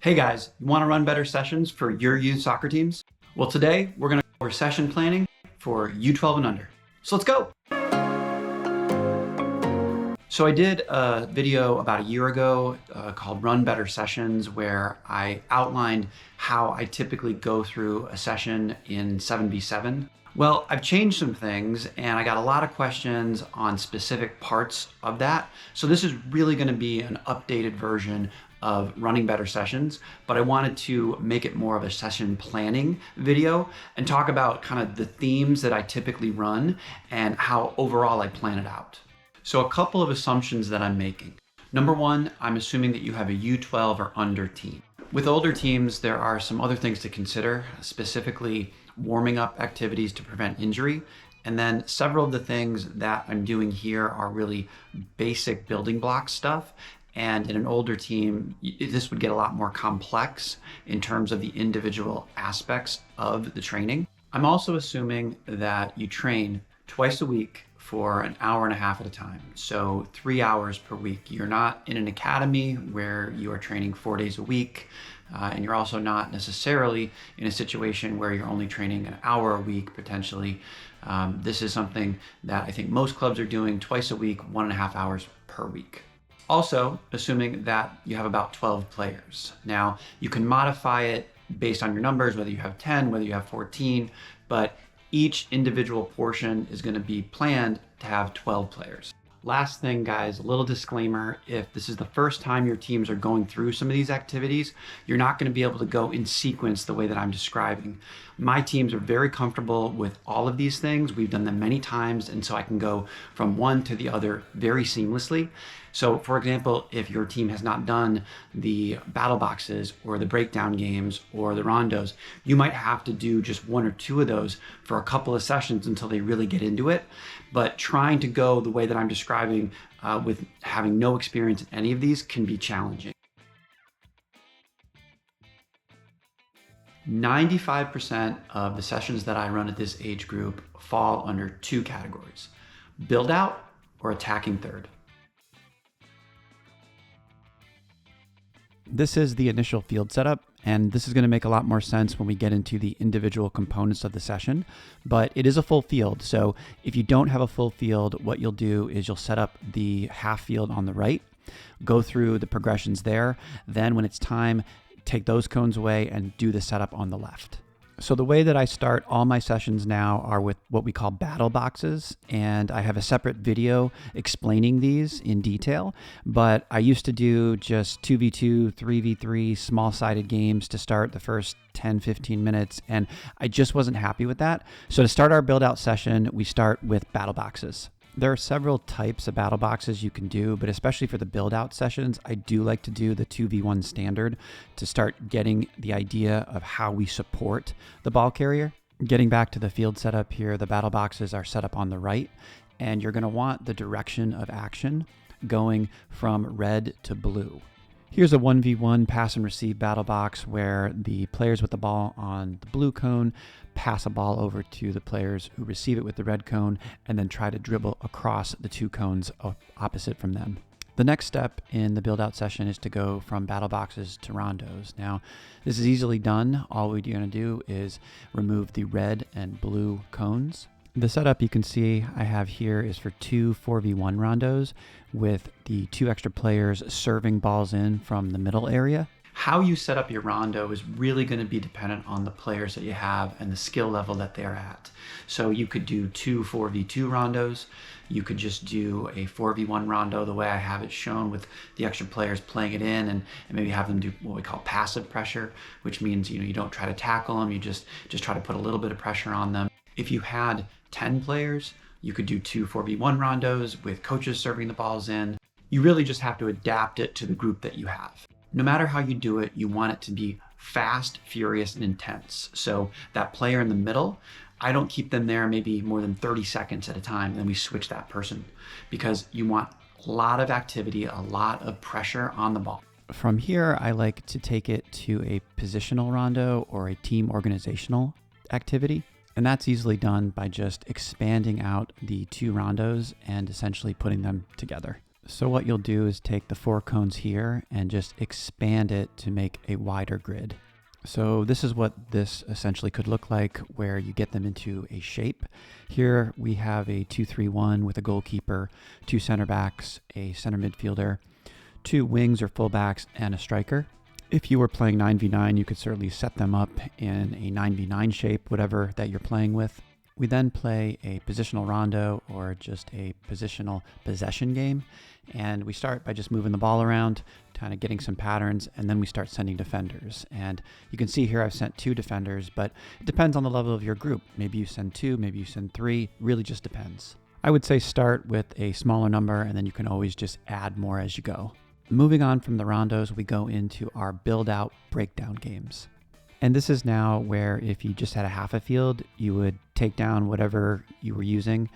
Hey guys, you want to run better sessions for your youth soccer teams? Well, today we're going to cover session planning for U12 and under. So let's go. So I did a video about a year ago called Run Better Sessions, where I outlined how I typically go through a session in 7v7. Well, I've changed some things and I got a lot of questions on specific parts of that. So this is really going to be an updated version of running better sessions, but I wanted to make it more of a session planning video and talk about kind of the themes that I typically run and how overall I plan it out. So a couple of assumptions that I'm making. Number one, I'm assuming that you have a U12 or under team. With older teams, there are some other things to consider, specifically warming up activities to prevent injury. And then several of the things that I'm doing here are really basic building block stuff. And in an older team, this would get a lot more complex in terms of the individual aspects of the training. I'm also assuming that you train twice a week for an hour and a half at a time. So 3 hours per week. You're not in an academy where you are training 4 days a week. And you're also not necessarily in a situation where you're only training an hour a week, potentially. This is something that I think most clubs are doing twice a week, 1.5 hours per week. Also, assuming that you have about 12 players. Now, you can modify it based on your numbers, whether you have 10, whether you have 14, but each individual portion is going to be planned to have 12 players. Last thing, guys, a little disclaimer. If this is the first time your teams are going through some of these activities, you're not going to be able to go in sequence the way that I'm describing. My teams are very comfortable with all of these things. We've done them many times, and so I can go from one to the other very seamlessly. So for example, if your team has not done the battle boxes or the breakdown games or the rondos, you might have to do just 1 or 2 of those for a couple of sessions until they really get into it. But trying to go the way that I'm describing with having no experience in any of these can be challenging. 95% of the sessions that I run at this age group fall under 2 categories: build out or attacking third. This is the initial field setup, and this is going to make a lot more sense when we get into the individual components of the session, but it is a full field. So if you don't have a full field, what you'll do is you'll set up the half field on the right, go through the progressions there. Then when it's time, take those cones away and do the setup on the left. So the way that I start all my sessions now are with what we call battle boxes, and I have a separate video explaining these in detail, but I used to do just 2v2, 3v3 small-sided games to start the first 10-15 minutes, and I just wasn't happy with that. So to start our build-out session, we start with battle boxes. There are several types of battle boxes you can do, but especially for the build-out sessions, I do like to do the 2v1 standard to start getting the idea of how we support the ball carrier. Getting back to the field setup here, the battle boxes are set up on the right, and you're going to want the direction of action going from red to blue. Here's a 1v1 pass and receive battle box where the players with the ball on the blue cone pass a ball over to the players who receive it with the red cone and then try to dribble across the 2 cones opposite from them. The next step in the build out session is to go from battle boxes to rondos. Now, this is easily done. All we're going to do is remove the red and blue cones. The setup you can see I have here is for 2 4v1 rondos with the 2 extra players serving balls in from the middle area. How you set up your rondo is really going to be dependent on the players that you have and the skill level that they're at. So you could do 2 4v2 rondos. You could just do a 4v1 rondo the way I have it shown with the extra players playing it in, and maybe have them do what we call passive pressure, which means you don't try to tackle them, you just try to put a little bit of pressure on them. If you had 10 players, you could do 2 4v1 rondos with coaches serving the balls in. You really just have to adapt it to the group that you have. No matter how you do it, you want it to be fast, furious, and intense. So that player in the middle, I don't keep them there maybe more than 30 seconds at a time, and then we switch that person, because you want a lot of activity, a lot of pressure on the ball. From here, I like to take it to a positional rondo or a team organizational activity. And that's easily done by just expanding out the 2 rondos and essentially putting them together. So what you'll do is take the 4 cones here and just expand it to make a wider grid. So this is what this essentially could look like, where you get them into a shape. Here we have a 2-3-1 with a goalkeeper, 2 center backs, a center midfielder, 2 wings or fullbacks, and a striker. If you were playing 9v9, you could certainly set them up in a 9v9 shape, whatever that you're playing with. We then play a positional rondo or just a positional possession game. And we start by just moving the ball around, kind of getting some patterns, and then we start sending defenders. And you can see here I've sent 2 defenders, but it depends on the level of your group. Maybe you send 2, maybe you send 3, really just depends. I would say start with a smaller number, and then you can always just add more as you go. Moving on from the rondos, we go into our build-out breakdown games. And this is now where if you just had a half a field, you would take down whatever you were using,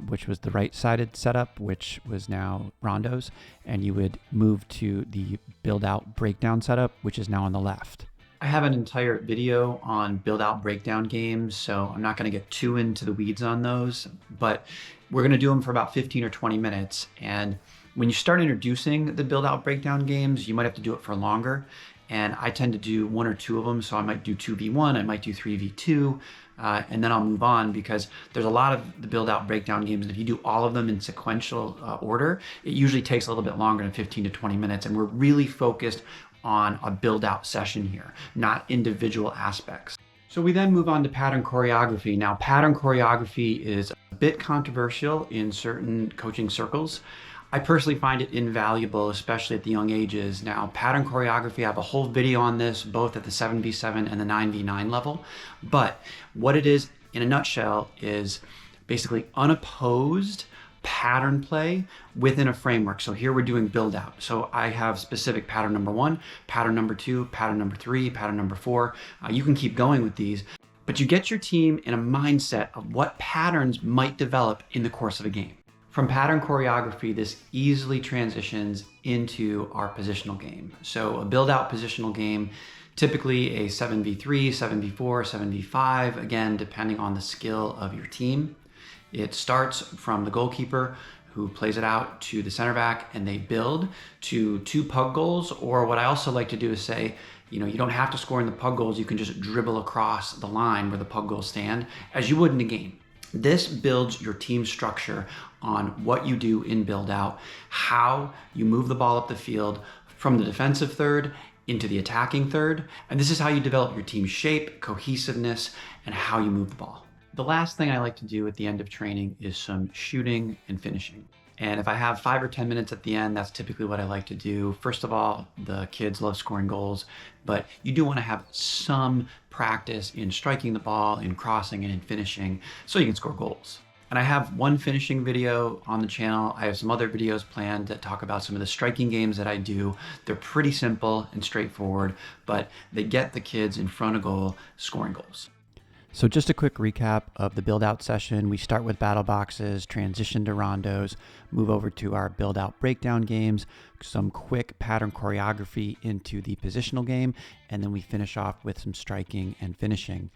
which was the right-sided setup, which was now rondos, and you would move to the build-out breakdown setup, which is now on the left. I have an entire video on build-out breakdown games, so I'm not going to get too into the weeds on those, but we're going to do them for about 15 or 20 minutes. And when you start introducing the build-out breakdown games, you might have to do it for longer. And I tend to do 1 or 2 of them. So I might do 2v1, I might do 3v2, and then I'll move on, because there's a lot of the build-out breakdown games. And if you do all of them in sequential order, it usually takes a little bit longer than 15 to 20 minutes. And we're really focused on a build-out session here, not individual aspects. So we then move on to pattern choreography. Now, pattern choreography is a bit controversial in certain coaching circles. I personally find it invaluable, especially at the young ages. Now, pattern choreography, I have a whole video on this, both at the 7v7 and the 9v9 level. But what it is, in a nutshell, is basically unopposed pattern play within a framework. So here we're doing build out. So I have specific pattern number 1, pattern number 2, pattern number 3, pattern number 4. You can keep going with these, but you get your team in a mindset of what patterns might develop in the course of a game. From pattern choreography, this easily transitions into our positional game. So a build out positional game, typically a 7v3, 7v4, 7v5, again, depending on the skill of your team. It starts from the goalkeeper, who plays it out to the center back, and they build to 2 pug goals. Or what I also like to do is say, you don't have to score in the pug goals. You can just dribble across the line where the pug goals stand, as you would in a game. This builds your team structure on what you do in build out, how you move the ball up the field from the defensive third into the attacking third. And this is how you develop your team shape, cohesiveness, and how you move the ball. The last thing I like to do at the end of training is some shooting and finishing. And if I have 5 or 10 minutes at the end, that's typically what I like to do. First of all, the kids love scoring goals, but you do want to have some practice in striking the ball, in crossing, and in finishing so you can score goals. And I have one finishing video on the channel. I have some other videos planned that talk about some of the striking games that I do. They're pretty simple and straightforward, but they get the kids in front of goal scoring goals. So just a quick recap of the build out session. We start with battle boxes, transition to rondos, move over to our build out breakdown games, some quick pattern choreography into the positional game, and then we finish off with some striking and finishing.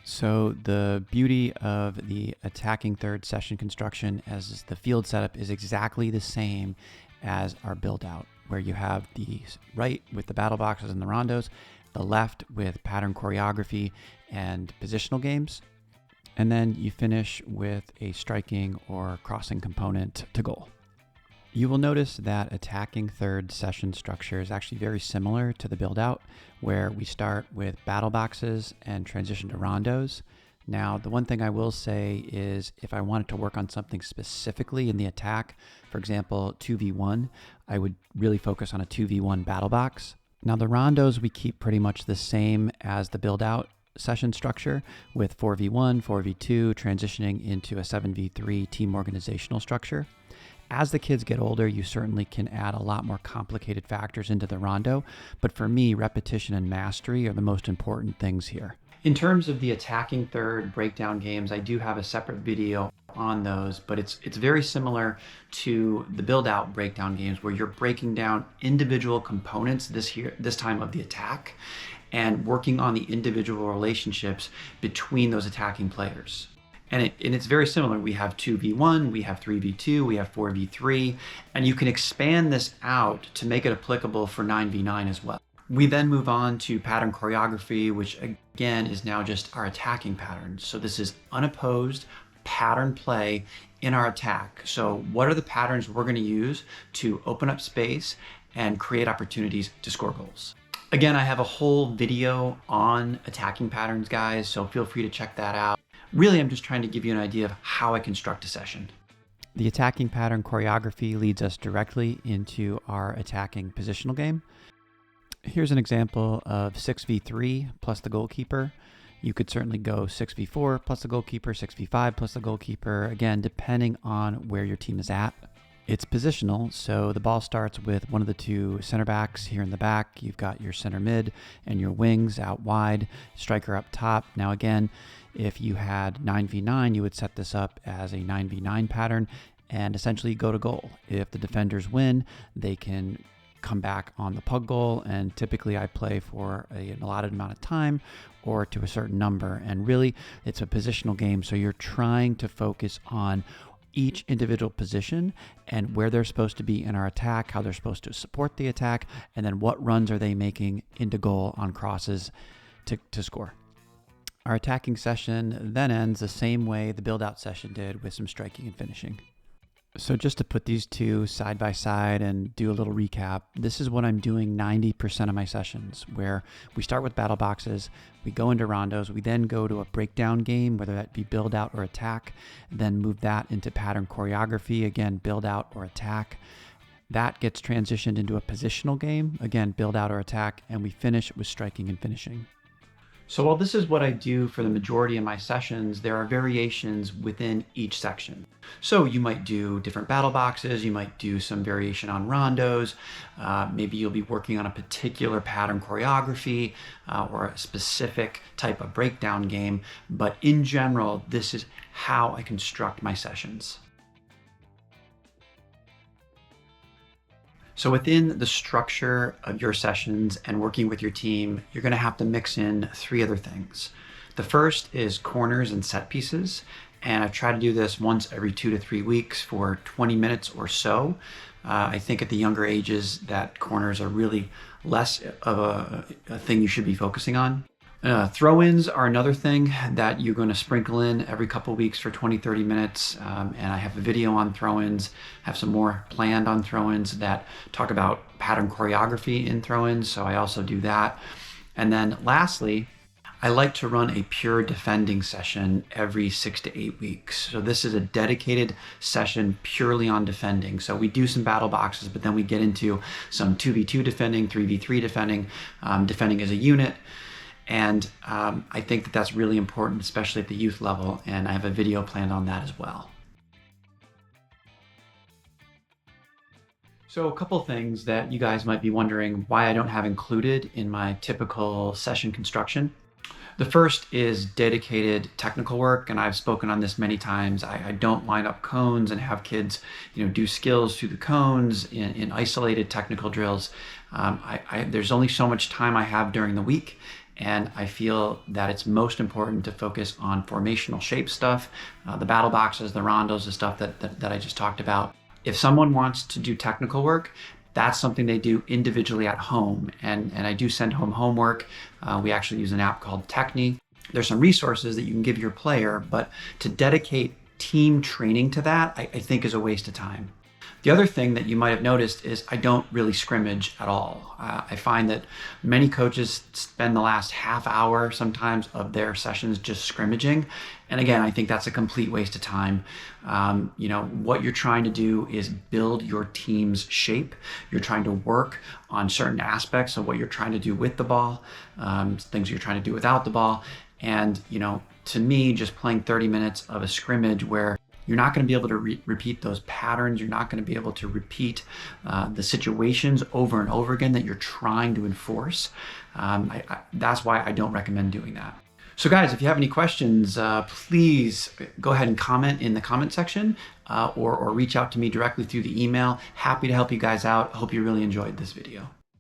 So the beauty of the attacking third session construction as the field setup is exactly the same as our build out, where you have the right with the battle boxes and the rondos, the left with pattern choreography and positional games, and then you finish with a striking or crossing component to goal. You will notice that attacking third session structure is actually very similar to the build out, where we start with battle boxes and transition to rondos. Now, the one thing I will say is if I wanted to work on something specifically in the attack, for example, 2v1, I would really focus on a 2v1 battle box. Now, the rondos we keep pretty much the same as the build out session structure, with 4v1, 4v2, transitioning into a 7v3 team organizational structure. As the kids get older, you certainly can add a lot more complicated factors into the rondo, but for me, repetition and mastery are the most important things here. In terms of the attacking third breakdown games, I do have a separate video on those, but it's very similar to the build out breakdown games, where you're breaking down individual components this time of the attack and working on the individual relationships between those attacking players. And it's very similar. We have 2v1, we have 3v2, we have 4v3, and you can expand this out to make it applicable for 9v9 as well. We then move on to pattern choreography, which again is now just our attacking patterns. So this is unopposed pattern play in our attack. So what are the patterns we're going to use to open up space and create opportunities to score goals? Again, I have a whole video on attacking patterns, guys, so feel free to check that out. Really, I'm just trying to give you an idea of how I construct a session. The attacking pattern choreography leads us directly into our attacking positional game. Here's an example of 6v3 plus the goalkeeper. You could certainly go 6v4 plus the goalkeeper, 6v5 plus the goalkeeper, again, depending on where your team is at. It's positional, so the ball starts with one of the two center backs here in the back. You've got your center mid and your wings out wide, striker up top. Now again, if you had 9v9, you would set this up as a 9v9 pattern and essentially go to goal. If the defenders win, they can come back on the pug goal, and typically I play for an allotted amount of time or to a certain number. And really, it's a positional game, so you're trying to focus on each individual position and where they're supposed to be in our attack, how they're supposed to support the attack, and then what runs are they making into goal on crosses to score. Our attacking session then ends the same way the build-out session did, with some striking and finishing. So just to put these two side by side and do a little recap, this is what I'm doing 90% of my sessions, where we start with battle boxes, we go into rondos, we then go to a breakdown game, whether that be build out or attack, then move that into pattern choreography, again, build out or attack. That gets transitioned into a positional game, again, build out or attack, and we finish with striking and finishing. So while this is what I do for the majority of my sessions, there are variations within each section. So you might do different battle boxes, you might do some variation on rondos, maybe you'll be working on a particular pattern choreography or a specific type of breakdown game, but in general, this is how I construct my sessions. So within the structure of your sessions and working with your team, you're going to have to mix in three other things. The first is corners and set pieces. And I try to do this once every 2 to 3 weeks for 20 minutes or so. I think at the younger ages that corners are really less of a thing you should be focusing on. Throw-ins are another thing that you're going to sprinkle in every couple weeks for 20-30 minutes. And I have a video on throw-ins, have some more planned on throw-ins that talk about pattern choreography in throw-ins. So I also do that. And then lastly, I like to run a pure defending session every 6 to 8 weeks. So this is a dedicated session purely on defending. So we do some battle boxes, but then we get into some 2v2 defending, 3v3 defending, defending as a unit. And I think that that's really important, especially at the youth level. And I have a video planned on that as well. So a couple things that you guys might be wondering why I don't have included in my typical session construction. The first is dedicated technical work, and I've spoken on this many times. I don't line up cones and have kids, do skills through the cones in isolated technical drills. There's only so much time I have during the week, and I feel that it's most important to focus on formational shape stuff, the battle boxes, the rondos, the stuff that I just talked about. If someone wants to do technical work, that's something they do individually at home. And I do send home homework. We actually use an app called Techni. There's some resources that you can give your player, but to dedicate team training to that, I think is a waste of time. The other thing that you might have noticed is I don't really scrimmage at all. I find that many coaches spend the last half hour sometimes of their sessions just scrimmaging. And again, I think that's a complete waste of time. What you're trying to do is build your team's shape. You're trying to work on certain aspects of what you're trying to do with the ball, things you're trying to do without the ball. And, to me, just playing 30 minutes of a scrimmage where you're not going to be able to repeat those patterns. You're not going to be able to repeat the situations over and over again that you're trying to enforce. That's why I don't recommend doing that. So guys, if you have any questions, please go ahead and comment in the comment section or reach out to me directly through the email. Happy to help you guys out. I hope you really enjoyed this video.